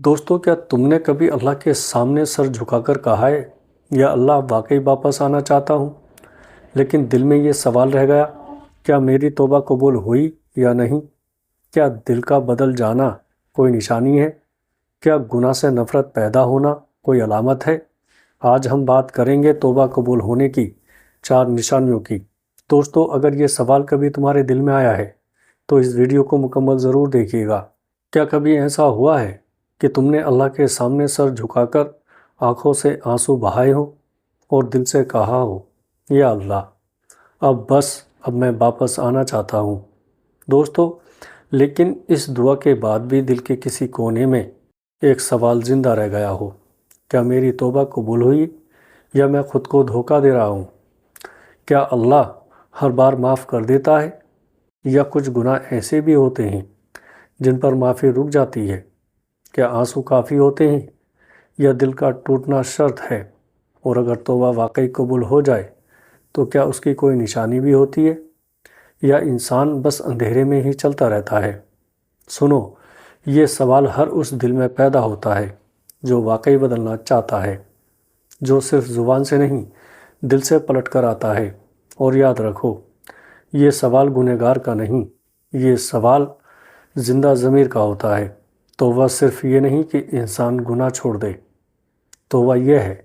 دوستو، کیا تم نے کبھی اللہ کے سامنے سر جھکا کر کہا ہے یا اللہ واقعی واپس آنا چاہتا ہوں، لیکن دل میں یہ سوال رہ گیا، کیا میری توبہ قبول ہوئی یا نہیں؟ کیا دل کا بدل جانا کوئی نشانی ہے؟ کیا گناہ سے نفرت پیدا ہونا کوئی علامت ہے؟ آج ہم بات کریں گے توبہ قبول ہونے کی 4 نشانیوں کی۔ دوستو، اگر یہ سوال کبھی تمہارے دل میں آیا ہے تو اس ویڈیو کو مکمل ضرور دیکھیے گا۔ کیا کبھی ایسا ہوا ہے کہ تم نے اللہ کے سامنے سر جھکا کر آنکھوں سے آنسو بہائے ہوں اور دل سے کہا ہو، یا اللہ اب میں واپس آنا چاہتا ہوں؟ دوستو، لیکن اس دعا کے بعد بھی دل کے کسی کونے میں ایک سوال زندہ رہ گیا ہو، کیا میری توبہ قبول ہوئی یا میں خود کو دھوکہ دے رہا ہوں؟ کیا اللہ ہر بار معاف کر دیتا ہے یا کچھ گناہ ایسے بھی ہوتے ہیں جن پر معافی رک جاتی ہے؟ کیا آنسو کافی ہوتے ہیں یا دل کا ٹوٹنا شرط ہے؟ اور اگر توبہ واقعی قبول ہو جائے تو کیا اس کی کوئی نشانی بھی ہوتی ہے یا انسان بس اندھیرے میں ہی چلتا رہتا ہے؟ سنو، یہ سوال ہر اس دل میں پیدا ہوتا ہے جو واقعی بدلنا چاہتا ہے، جو صرف زبان سے نہیں دل سے پلٹ کر آتا ہے۔ اور یاد رکھو، یہ سوال گنہگار کا نہیں، یہ سوال زندہ ضمیر کا ہوتا ہے۔ توبہ صرف یہ نہیں کہ انسان گناہ چھوڑ دے، توبہ یہ ہے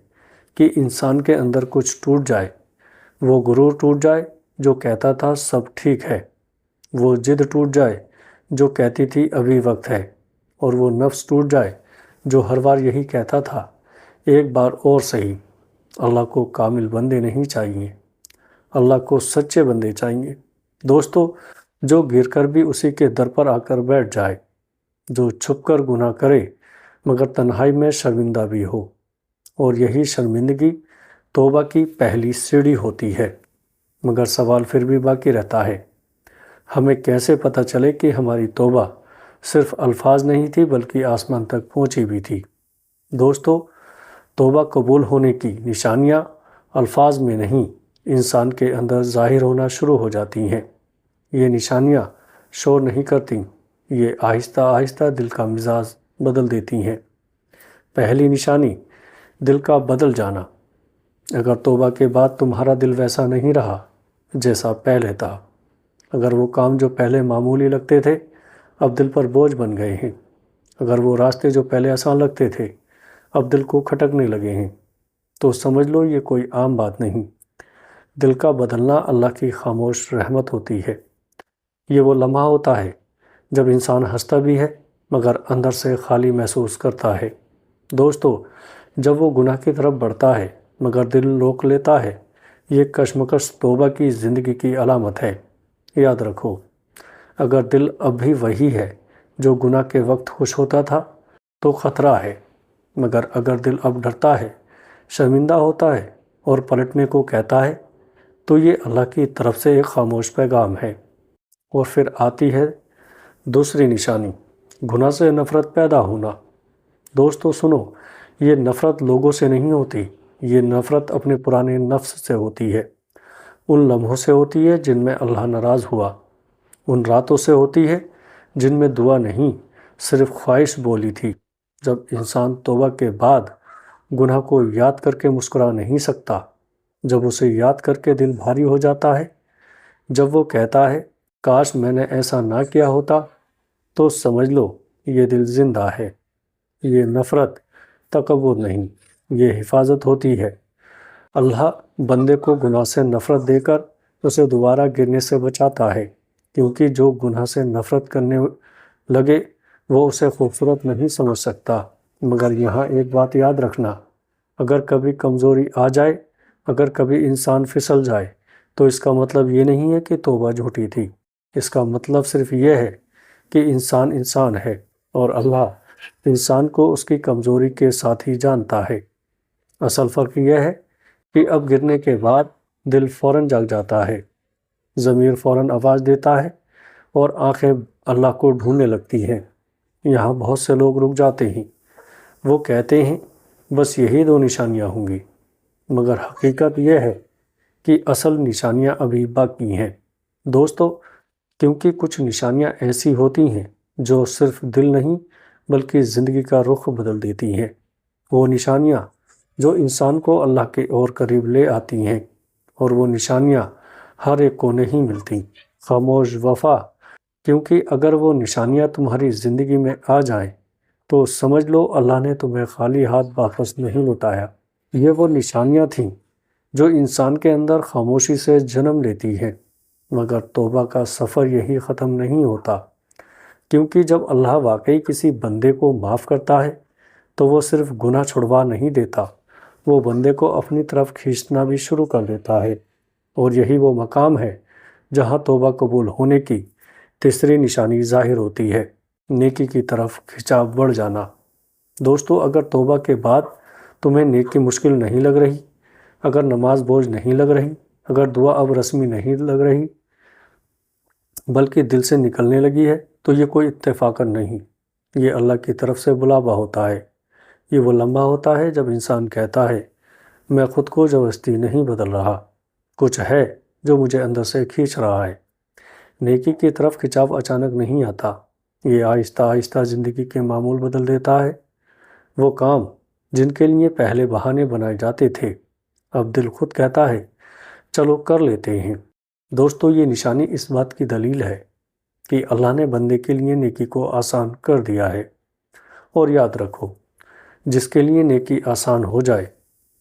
کہ انسان کے اندر کچھ ٹوٹ جائے، وہ غرور ٹوٹ جائے جو کہتا تھا سب ٹھیک ہے، وہ ضد ٹوٹ جائے جو کہتی تھی ابھی وقت ہے، اور وہ نفس ٹوٹ جائے جو ہر بار یہی کہتا تھا ایک بار اور صحیح۔ اللہ کو کامل بندے نہیں چاہیے، اللہ کو سچے بندے چاہیے۔ دوستو، جو گر کر بھی اسی کے در پر آ کر بیٹھ جائے، جو چھپ کر گناہ کرے مگر تنہائی میں شرمندہ بھی ہو، اور یہی شرمندگی توبہ کی پہلی سیڑھی ہوتی ہے۔ مگر سوال پھر بھی باقی رہتا ہے، ہمیں کیسے پتہ چلے کہ ہماری توبہ صرف الفاظ نہیں تھی بلکہ آسمان تک پہنچی بھی تھی؟ دوستو، توبہ قبول ہونے کی نشانیاں الفاظ میں نہیں، انسان کے اندر ظاہر ہونا شروع ہو جاتی ہیں۔ یہ نشانیاں شور نہیں کرتیں، یہ آہستہ آہستہ دل کا مزاج بدل دیتی ہیں۔ پہلی نشانی، دل کا بدل جانا۔ اگر توبہ کے بعد تمہارا دل ویسا نہیں رہا جیسا پہلے تھا، اگر وہ کام جو پہلے معمولی لگتے تھے اب دل پر بوجھ بن گئے ہیں، اگر وہ راستے جو پہلے آسان لگتے تھے اب دل کو کھٹکنے لگے ہیں، تو سمجھ لو یہ کوئی عام بات نہیں۔ دل کا بدلنا اللہ کی خاموش رحمت ہوتی ہے۔ یہ وہ لمحہ ہوتا ہے جب انسان ہنستا بھی ہے مگر اندر سے خالی محسوس کرتا ہے۔ دوستو، جب وہ گناہ کی طرف بڑھتا ہے مگر دل روک لیتا ہے، یہ کشمکش توبہ کی زندگی کی علامت ہے۔ یاد رکھو، اگر دل اب بھی وہی ہے جو گناہ کے وقت خوش ہوتا تھا تو خطرہ ہے، مگر اگر دل اب ڈرتا ہے، شرمندہ ہوتا ہے اور پلٹنے کو کہتا ہے تو یہ اللہ کی طرف سے ایک خاموش پیغام ہے۔ اور پھر آتی ہے دوسری نشانی، گناہ سے نفرت پیدا ہونا۔ دوستو سنو، یہ نفرت لوگوں سے نہیں ہوتی، یہ نفرت اپنے پرانے نفس سے ہوتی ہے، ان لمحوں سے ہوتی ہے جن میں اللہ ناراض ہوا، ان راتوں سے ہوتی ہے جن میں دعا نہیں صرف خواہش بولی تھی۔ جب انسان توبہ کے بعد گناہ کو یاد کر کے مسکرا نہیں سکتا، جب اسے یاد کر کے دل بھاری ہو جاتا ہے، جب وہ کہتا ہے کاش میں نے ایسا نہ کیا ہوتا، تو سمجھ لو یہ دل زندہ ہے۔ یہ نفرت تکبر نہیں، یہ حفاظت ہوتی ہے۔ اللہ بندے کو گناہ سے نفرت دے کر اسے دوبارہ گرنے سے بچاتا ہے، کیونکہ جو گناہ سے نفرت کرنے لگے وہ اسے خوبصورت نہیں سمجھ سکتا۔ مگر یہاں ایک بات یاد رکھنا، اگر کبھی کمزوری آ جائے، اگر کبھی انسان پھسل جائے، تو اس کا مطلب یہ نہیں ہے کہ توبہ جھوٹی تھی، اس کا مطلب صرف یہ ہے کہ انسان انسان ہے اور اللہ انسان کو اس کی کمزوری کے ساتھ ہی جانتا ہے۔ اصل فرق یہ ہے کہ اب گرنے کے بعد دل فوراً جاگ جاتا ہے، ضمیر فوراً آواز دیتا ہے اور آنکھیں اللہ کو ڈھونڈنے لگتی ہیں۔ یہاں بہت سے لوگ رک جاتے ہیں، وہ کہتے ہیں بس یہی 2 نشانیاں ہوں گی، مگر حقیقت یہ ہے کہ اصل نشانیاں ابھی باقی ہیں۔ دوستو، کیونکہ کچھ نشانیاں ایسی ہوتی ہیں جو صرف دل نہیں بلکہ زندگی کا رخ بدل دیتی ہیں۔ وہ نشانیاں جو انسان کو اللہ کے اور قریب لے آتی ہیں، اور وہ نشانیاں ہر ایک کو نہیں ملتی۔ خاموش وفا، کیونکہ اگر وہ نشانیاں تمہاری زندگی میں آ جائیں تو سمجھ لو اللہ نے تمہیں خالی ہاتھ واپس نہیں لوٹایا۔ یہ وہ نشانیاں تھیں جو انسان کے اندر خاموشی سے جنم لیتی ہیں، مگر توبہ کا سفر یہی ختم نہیں ہوتا، کیونکہ جب اللہ واقعی کسی بندے کو معاف کرتا ہے تو وہ صرف گناہ چھڑوا نہیں دیتا، وہ بندے کو اپنی طرف کھینچنا بھی شروع کر دیتا ہے۔ اور یہی وہ مقام ہے جہاں توبہ قبول ہونے کی تیسری نشانی ظاہر ہوتی ہے، نیکی کی طرف کھنچاؤ بڑھ جانا۔ دوستو، اگر توبہ کے بعد تمہیں نیکی مشکل نہیں لگ رہی، اگر نماز بوجھ نہیں لگ رہی، اگر دعا اب رسمی نہیں لگ رہی بلکہ دل سے نکلنے لگی ہے، تو یہ کوئی اتفاقاً نہیں، یہ اللہ کی طرف سے بلاوا ہوتا ہے۔ یہ وہ لمحہ ہوتا ہے جب انسان کہتا ہے، میں خود کو زبردستی نہیں بدل رہا، کچھ ہے جو مجھے اندر سے کھینچ رہا ہے۔ نیکی کی طرف کھنچاؤ اچانک نہیں آتا، یہ آہستہ آہستہ زندگی کے معمول بدل دیتا ہے۔ وہ کام جن کے لیے پہلے بہانے بنائے جاتے تھے، اب دل خود کہتا ہے چلو کر لیتے ہیں۔ دوستو، یہ نشانی اس بات کی دلیل ہے کہ اللہ نے بندے کے لیے نیکی کو آسان کر دیا ہے۔ اور یاد رکھو، جس کے لیے نیکی آسان ہو جائے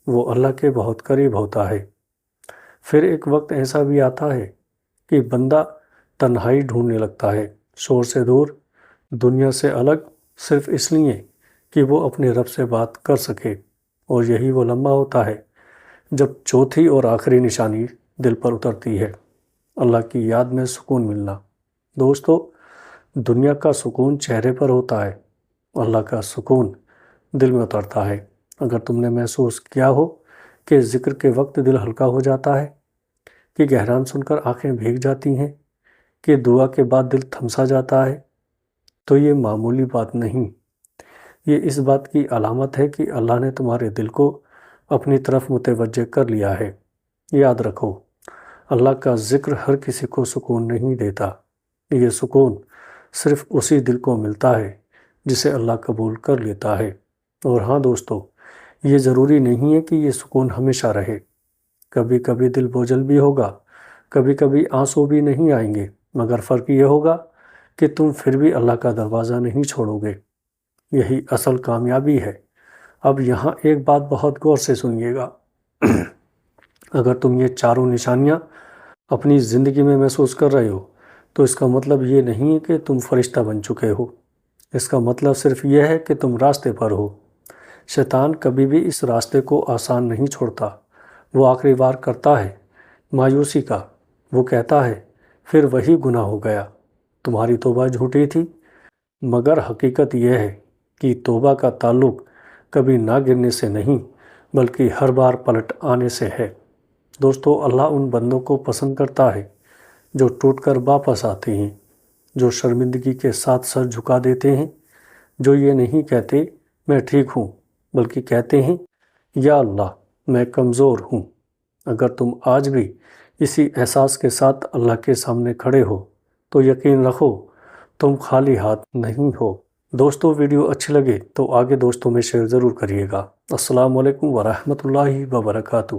وہ اللہ کے بہت قریب ہوتا ہے۔ پھر ایک وقت ایسا بھی آتا ہے کہ بندہ تنہائی ڈھونڈنے لگتا ہے، شور سے دور، دنیا سے الگ، صرف اس لیے کہ وہ اپنے رب سے بات کر سکے۔ اور یہی وہ لمحہ ہوتا ہے جب چوتھی اور آخری نشانی دل پر اترتی ہے، اللہ کی یاد میں سکون ملنا۔ دوستو، دنیا کا سکون چہرے پر ہوتا ہے، اللہ کا سکون دل میں اترتا ہے۔ اگر تم نے محسوس کیا ہو کہ ذکر کے وقت دل ہلکا ہو جاتا ہے، کہ گہران سن کر آنکھیں بھیگ جاتی ہیں، کہ دعا کے بعد دل تھمسا جاتا ہے، تو یہ معمولی بات نہیں، یہ اس بات کی علامت ہے کہ اللہ نے تمہارے دل کو اپنی طرف متوجہ کر لیا ہے۔ یاد رکھو، اللہ کا ذکر ہر کسی کو سکون نہیں دیتا، یہ سکون صرف اسی دل کو ملتا ہے جسے اللہ قبول کر لیتا ہے۔ اور ہاں دوستو، یہ ضروری نہیں ہے کہ یہ سکون ہمیشہ رہے، کبھی کبھی دل بوجھل بھی ہوگا، کبھی کبھی آنسو بھی نہیں آئیں گے، مگر فرق یہ ہوگا کہ تم پھر بھی اللہ کا دروازہ نہیں چھوڑو گے۔ یہی اصل کامیابی ہے۔ اب یہاں ایک بات بہت غور سے سنیے گا، اگر تم یہ چاروں نشانیاں اپنی زندگی میں محسوس کر رہے ہو تو اس کا مطلب یہ نہیں ہے کہ تم فرشتہ بن چکے ہو، اس کا مطلب صرف یہ ہے کہ تم راستے پر ہو۔ شیطان کبھی بھی اس راستے کو آسان نہیں چھوڑتا، وہ آخری وار کرتا ہے مایوسی کا، وہ کہتا ہے پھر وہی گناہ ہو گیا، تمہاری توبہ جھوٹی تھی۔ مگر حقیقت یہ ہے کہ توبہ کا تعلق کبھی نہ گرنے سے نہیں بلکہ ہر بار پلٹ آنے سے ہے۔ دوستو، اللہ ان بندوں کو پسند کرتا ہے جو ٹوٹ کر واپس آتے ہیں، جو شرمندگی کے ساتھ سر جھکا دیتے ہیں، جو یہ نہیں کہتے میں ٹھیک ہوں بلکہ کہتے ہیں یا اللہ میں کمزور ہوں۔ اگر تم آج بھی اسی احساس کے ساتھ اللہ کے سامنے کھڑے ہو تو یقین رکھو تم خالی ہاتھ نہیں ہو۔ دوستو، ویڈیو اچھی لگے تو آگے دوستوں میں شیئر ضرور کریے گا۔ السلام علیکم ورحمۃ اللہ وبرکاتہ۔